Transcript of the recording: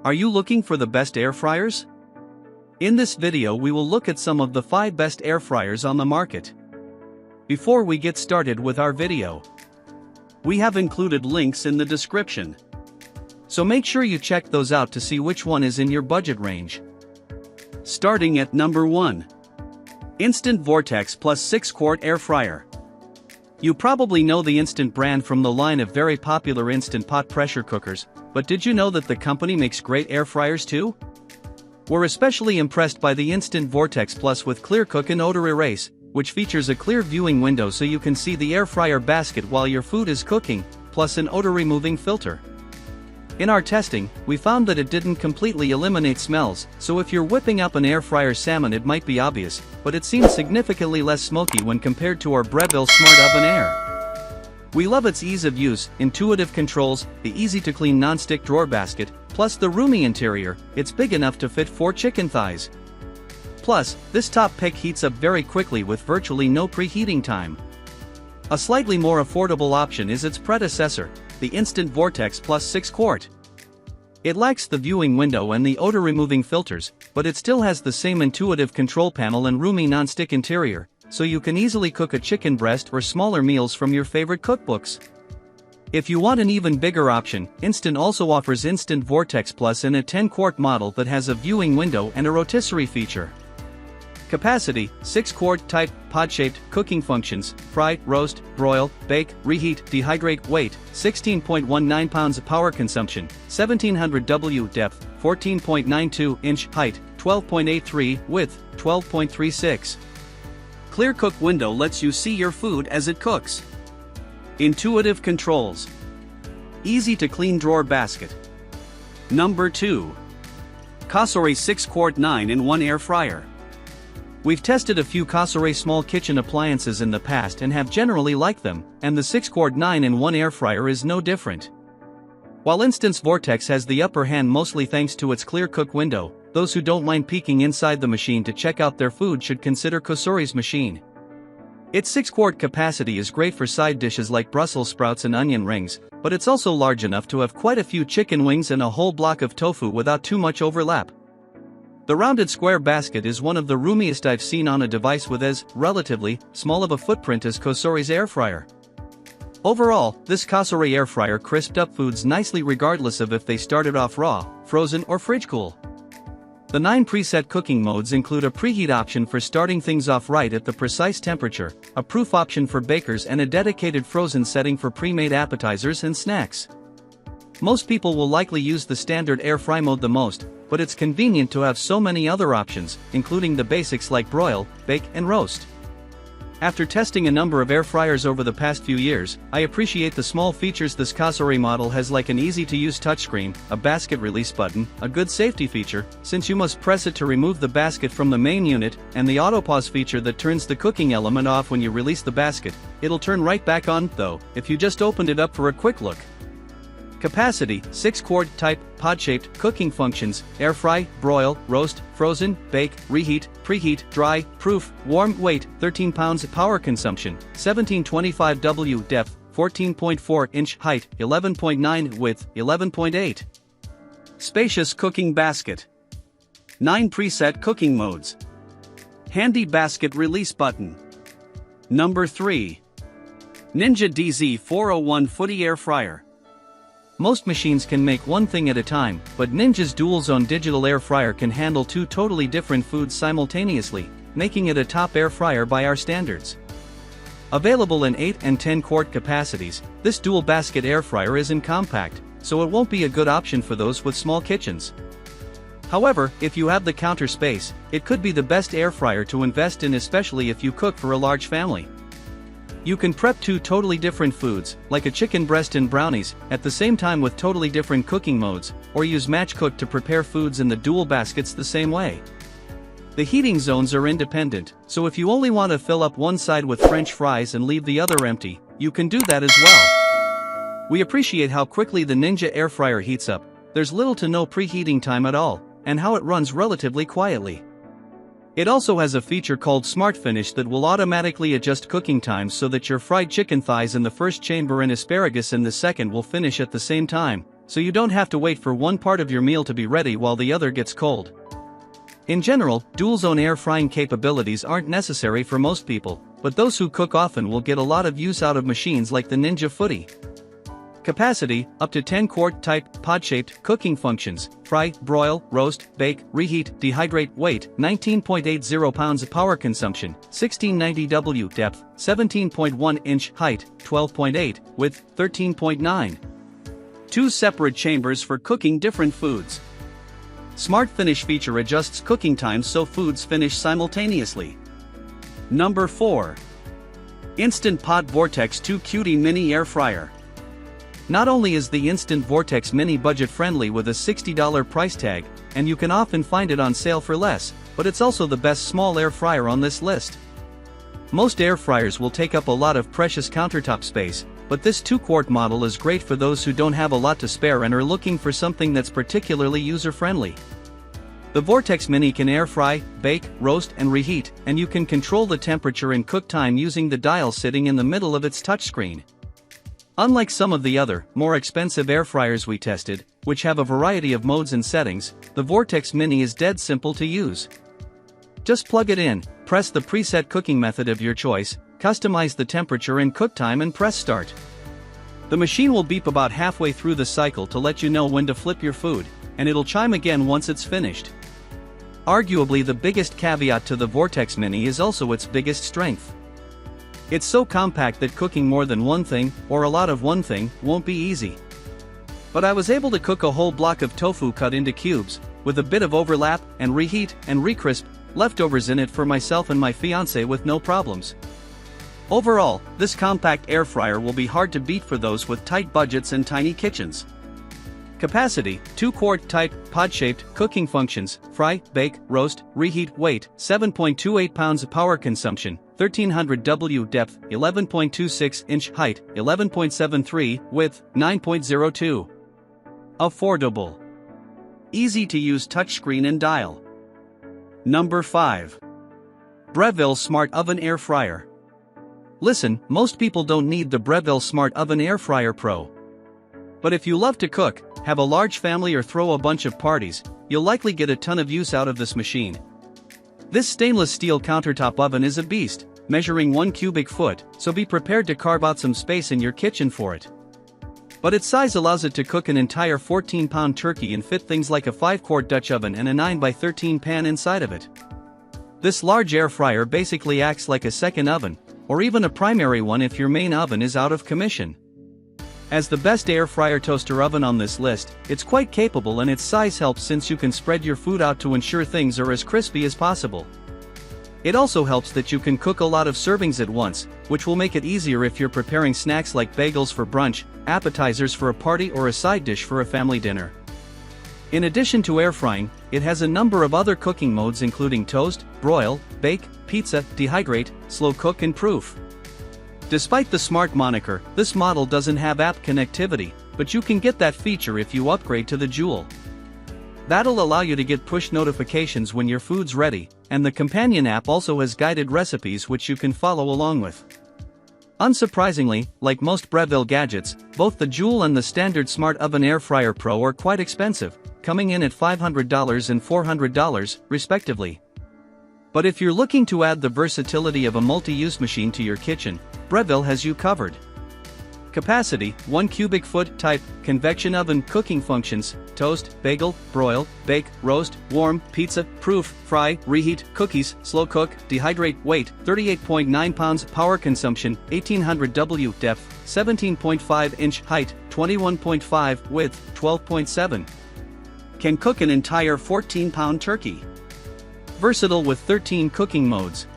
Are you looking for the best air fryers? In this video we will look at some of the 5 best air fryers on the market. Before we get started with our video, we have included links in the description. So make sure you check those out to see which one is in your budget range. Starting at number 1. Instant Vortex Plus 6-quart Air Fryer. You probably know the Instant brand from the line of very popular Instant Pot pressure cookers, but did you know that the company makes great air fryers too? We're especially impressed by the Instant Vortex Plus with Clear Cook and Odor Erase, which features a clear viewing window so you can see the air fryer basket while your food is cooking, plus an odor-removing filter. In our testing, we found that it didn't completely eliminate smells, so if you're whipping up an air fryer salmon it might be obvious, but it seems significantly less smoky when compared to our Breville Smart Oven Air. We love its ease of use, intuitive controls, the easy-to-clean non-stick drawer basket, plus the roomy interior. It's big enough to fit 4 chicken thighs. Plus, this top pick heats up very quickly with virtually no preheating time. A slightly more affordable option is its predecessor, the Instant Vortex Plus 6-quart. It lacks the viewing window and the odor-removing filters, but it still has the same intuitive control panel and roomy non-stick interior, so you can easily cook a chicken breast or smaller meals from your favorite cookbooks. If you want an even bigger option, Instant also offers Instant Vortex Plus in a 10-quart model that has a viewing window and a rotisserie feature. Capacity: 6-quart type, pod-shaped, cooking functions: fry, roast, broil, bake, reheat, dehydrate. Weight: 16.19 pounds. Power consumption: 1700 W. Depth: 14.92 inch. Height: 12.83, width: 12.36. Clear Cook window lets you see your food as it cooks. Intuitive controls. Easy to clean drawer basket. Number 2. Cosori 6-quart 9-in-1 Air Fryer. We've tested a few Cosori small kitchen appliances in the past and have generally liked them, and the 6-quart 9-in-1 air fryer is no different. While Instant's Vortex has the upper hand mostly thanks to its Clear Cook window, those who don't mind peeking inside the machine to check out their food should consider Cosori's machine. Its 6-quart capacity is great for side dishes like Brussels sprouts and onion rings, but it's also large enough to have quite a few chicken wings and a whole block of tofu without too much overlap. The rounded square basket is one of the roomiest I've seen on a device with as, relatively, small of a footprint as Cosori's air fryer. Overall, this Cosori air fryer crisped up foods nicely regardless of if they started off raw, frozen or fridge cool. The 9 preset cooking modes include a preheat option for starting things off right at the precise temperature, a proof option for bakers and a dedicated frozen setting for pre-made appetizers and snacks. Most people will likely use the standard air fry mode the most, but it's convenient to have so many other options, including the basics like broil, bake and roast. After testing a number of air fryers over the past few years, I appreciate the small features this Cosori model has, like an easy-to-use touchscreen, a basket release button, a good safety feature, since you must press it to remove the basket from the main unit, and the auto-pause feature that turns the cooking element off when you release the basket. It'll turn right back on, though, if you just opened it up for a quick look. Capacity: 6-quart type, pod-shaped, cooking functions: air fry, broil, roast, frozen, bake, reheat, preheat, dry, proof, warm. Weight: 13 pounds. Power consumption: 1725 W. Depth: 14.4 inch. Height: 11.9, width: 11.8. Spacious cooking basket. 9 preset cooking modes. Handy basket release button. Number 3. Ninja DZ401 Foodi Air Fryer. Most machines can make one thing at a time, but Ninja's dual-zone digital air fryer can handle 2 totally different foods simultaneously, making it a top air fryer by our standards. Available in 8 and 10-quart capacities, this dual basket air fryer isn't compact, so it won't be a good option for those with small kitchens. However, if you have the counter space, it could be the best air fryer to invest in, especially if you cook for a large family. You can prep 2 totally different foods, like a chicken breast and brownies, at the same time with totally different cooking modes, or use Match Cook to prepare foods in the dual baskets the same way. The heating zones are independent, so if you only want to fill up one side with French fries and leave the other empty, you can do that as well. We appreciate how quickly the Ninja air fryer heats up. There's little to no preheating time at all, and how it runs relatively quietly. It also has a feature called Smart Finish that will automatically adjust cooking times so that your fried chicken thighs in the first chamber and asparagus in the second will finish at the same time, so you don't have to wait for one part of your meal to be ready while the other gets cold. In general, dual-zone air frying capabilities aren't necessary for most people, but those who cook often will get a lot of use out of machines like the Ninja Foodi. Capacity, up to 10-quart type, pod-shaped, cooking functions, fry, broil, roast, bake, reheat, dehydrate, weight, 19.80 pounds power consumption, 1690 depth, 17.1 inch height, 12.8, width, 13.9. 2 separate chambers for cooking different foods. Smart Finish feature adjusts cooking times so foods finish simultaneously. Number 4. Instant Pot Vortex 2 Cutie Mini Air Fryer. Not only is the Instant Vortex Mini budget-friendly with a $60 price tag, and you can often find it on sale for less, but it's also the best small air fryer on this list. Most air fryers will take up a lot of precious countertop space, but this 2-quart model is great for those who don't have a lot to spare and are looking for something that's particularly user-friendly. The Vortex Mini can air fry, bake, roast, and reheat, and you can control the temperature and cook time using the dial sitting in the middle of its touchscreen. Unlike some of the other, more expensive air fryers we tested, which have a variety of modes and settings, the Vortex Mini is dead simple to use. Just plug it in, press the preset cooking method of your choice, customize the temperature and cook time and press start. The machine will beep about halfway through the cycle to let you know when to flip your food, and it'll chime again once it's finished. Arguably the biggest caveat to the Vortex Mini is also its biggest strength. It's so compact that cooking more than one thing, or a lot of one thing, won't be easy. But I was able to cook a whole block of tofu cut into cubes, with a bit of overlap, and reheat, and recrisp, leftovers in it for myself and my fiancé with no problems. Overall, this compact air fryer will be hard to beat for those with tight budgets and tiny kitchens. Capacity, 2-quart type, pod-shaped, cooking functions, fry, bake, roast, reheat, weight, 7.28 pounds power consumption, 1300 W depth, 11.26 inch height, 11.73, width, 9.02. Affordable. Easy to use touchscreen and dial. Number 5. Breville Smart Oven Air Fryer. Listen, most people don't need the Breville Smart Oven Air Fryer Pro. But if you love to cook, have a large family or throw a bunch of parties, you'll likely get a ton of use out of this machine. This stainless steel countertop oven is a beast, measuring 1 cubic foot, so be prepared to carve out some space in your kitchen for it. But its size allows it to cook an entire 14-pound turkey and fit things like a 5-quart Dutch oven and a 9x13 pan inside of it. This large air fryer basically acts like a second oven, or even a primary one if your main oven is out of commission. As the best air fryer toaster oven on this list, it's quite capable and its size helps since you can spread your food out to ensure things are as crispy as possible. It also helps that you can cook a lot of servings at once, which will make it easier if you're preparing snacks like bagels for brunch, appetizers for a party or a side dish for a family dinner. In addition to air frying, it has a number of other cooking modes including toast, broil, bake, pizza, dehydrate, slow cook and proof. Despite the smart moniker, this model doesn't have app connectivity, but you can get that feature if you upgrade to the Joule. That'll allow you to get push notifications when your food's ready, and the companion app also has guided recipes which you can follow along with. Unsurprisingly, like most Breville gadgets, both the Joule and the standard Smart Oven Air Fryer Pro are quite expensive, coming in at $500 and $400, respectively. But if you're looking to add the versatility of a multi-use machine to your kitchen, Breville has you covered. Capacity, 1 cubic foot type, convection oven cooking functions, toast, bagel, broil, bake, roast, warm, pizza, proof, fry, reheat, cookies, slow cook, dehydrate, weight, 38.9 pounds, power consumption, 1800 W depth, 17.5 inch height, 21.5 width, 12.7. Can cook an entire 14-pound turkey. Versatile with 13 cooking modes,